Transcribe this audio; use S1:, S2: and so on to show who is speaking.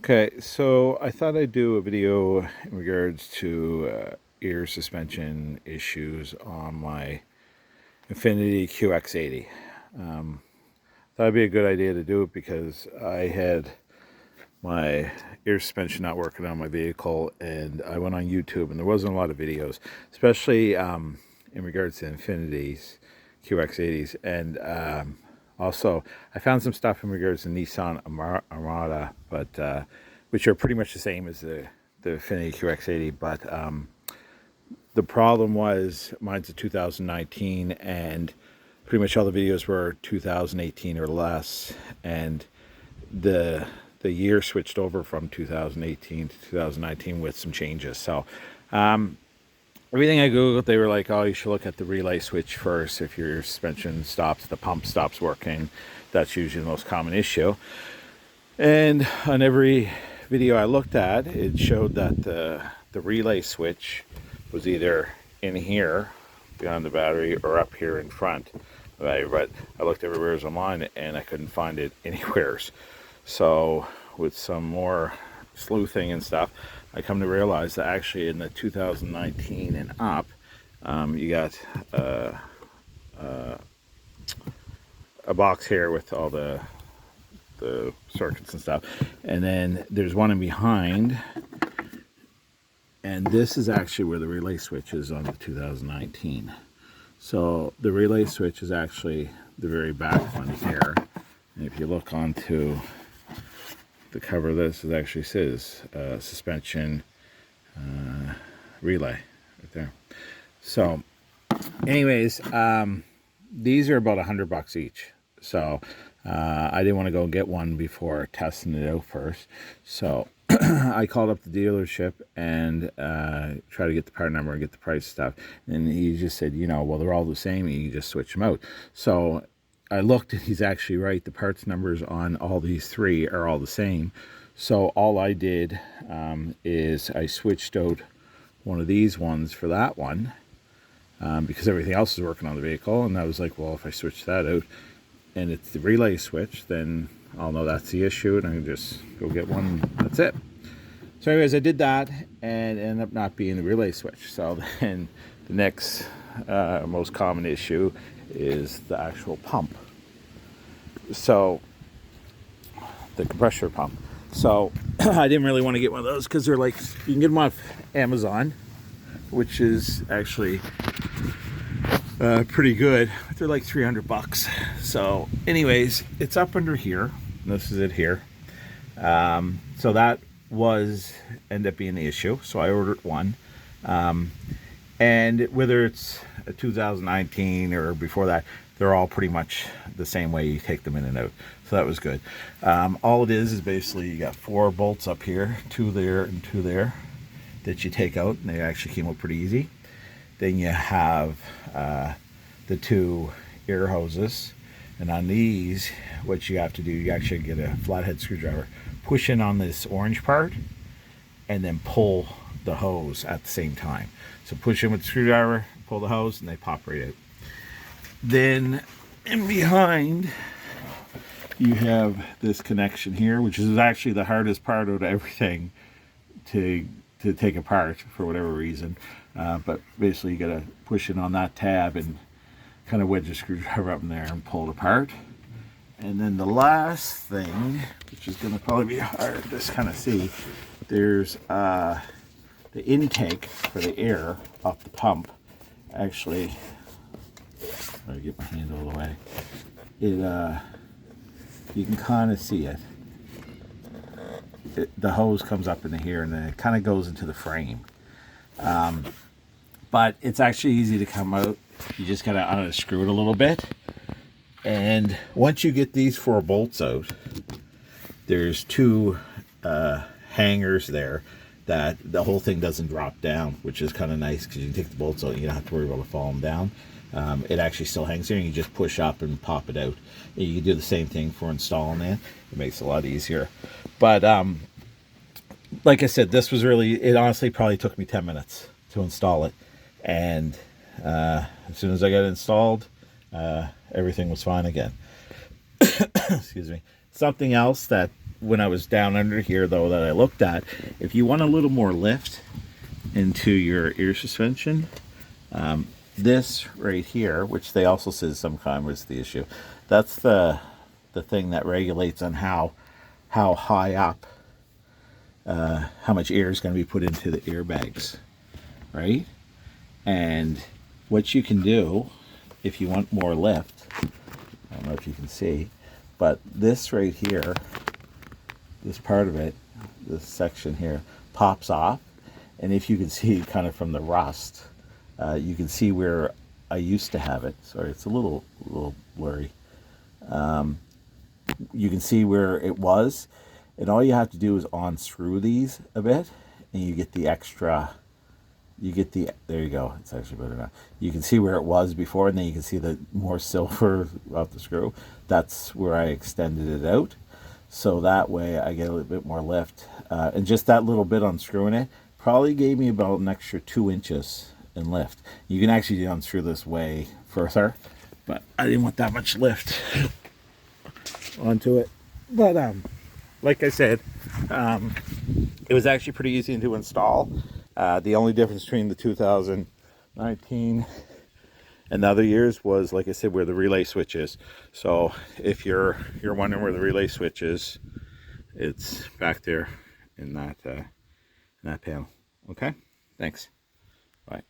S1: Okay, so I thought I'd do a video in regards to ear suspension issues on my Infiniti QX80. Thought it'd be a good idea to do it because I had my ear suspension not working on my vehicle, and I went on YouTube, and there wasn't a lot of videos, especially in regards to Infinitis, QX80s, and also I found some stuff in regards to Nissan Armada, but which are pretty much the same as the Infiniti QX80, but the problem was mine's a 2019, and pretty much all the videos were 2018 or less, and the the year switched over from 2018 to 2019 with some changes. So everything I googled, they were like, "Oh, you should look at the relay switch first. If your suspension stops, the pump stops working. That's usually the most common issue." And on every video I looked at, it showed that the relay switch was either in here behind the battery or up here in front. Right, but I looked everywhere online and I couldn't find it anywhere. So with some more sleuthing and stuff, I come to realize that actually in the 2019 and up, you got a box here with all the circuits and stuff, and then there's one in behind, and this is actually where the relay switch is on the 2019. So the relay switch is actually the very back one here, and if you look onto the cover of this, it actually says suspension relay right there. So anyways, these are about $100 each. So I didn't want to go and get one before testing it out first. So I called up the dealership and tried to get the part number and get the price stuff. And he just said, well, they're all the same. You can just switch them out. So I looked and he's actually right. The parts numbers on all these three are all the same. So all I did is I switched out one of these ones for that one because everything else is working on the vehicle. And I was like, well, if I switch that out and it's the relay switch, then I'll know that's the issue and I can just go get one. That's it. So anyways, I did that and it ended up not being the relay switch. So then the next most common issue is the actual pump. So the compressor pump. So I didn't really want to get one of those because they're like, you can get them off Amazon, which is actually pretty good. They're like $300. So anyways, it's up under here. This is it here. So that was end up being the issue. So I ordered one. And whether it's a 2019 or before that, they're all pretty much the same way. You take them in and out. So that was good. All it is basically you got 4 bolts up here, 2 there and 2 there that you take out, and they actually came out pretty easy. Then you have the 2 air hoses, and on these, what you have to do, you actually get a flathead screwdriver, push in on this orange part, and then pull the hose at the same time. So push in with the screwdriver, pull the hose, and they pop right out. Then in behind, you have this connection here, which is actually the hardest part of everything to take apart for whatever reason. But basically, you got to push in on that tab and kind of wedge the screwdriver up in there and pull it apart. And then the last thing, which is going to probably be hard to kind of see, there's the intake for the air off the pump. Actually, let me get my hand all the way. You can kind of see it. The hose comes up into here and then it kind of goes into the frame. But it's actually easy to come out. You just gotta unscrew it a little bit. And once you get these 4 bolts out, there's 2 hangers there that the whole thing doesn't drop down, which is kind of nice because you can take the bolts out and you don't have to worry about it falling down. It actually still hangs there and you just push up and pop it out. And you can do the same thing for installing it. It makes it a lot easier. But like I said, this was really, it honestly probably took me 10 minutes to install it. And as soon as I got it installed, everything was fine again. Excuse me. Something else that when I was down under here though that I looked at, if you want a little more lift into your ear suspension, this right here, which they also said sometime was the issue, that's the thing that regulates on how high up, how much air is going to be put into the airbags, right? And what you can do if you want more lift, I don't know if you can see, but this right here, this part of it, this section here, pops off. And if you can see kind of from the rust, you can see where I used to have it. Sorry, it's a little blurry. You can see where it was. And all you have to do is unscrew these a bit, and you get the extra, there you go, it's actually better now. You can see where it was before, and then you can see the more silver off the screw. That's where I extended it out. So that way I get a little bit more lift. And just that little bit unscrewing it probably gave me about an extra 2 inches in lift. You can actually unscrew this way further, but I didn't want that much lift onto it. But like I said, it was actually pretty easy to install. The only difference between the 2019 and the other years was, like I said, where the relay switch is. So if you're wondering where the relay switch is, it's back there in that panel. Okay, thanks. Bye.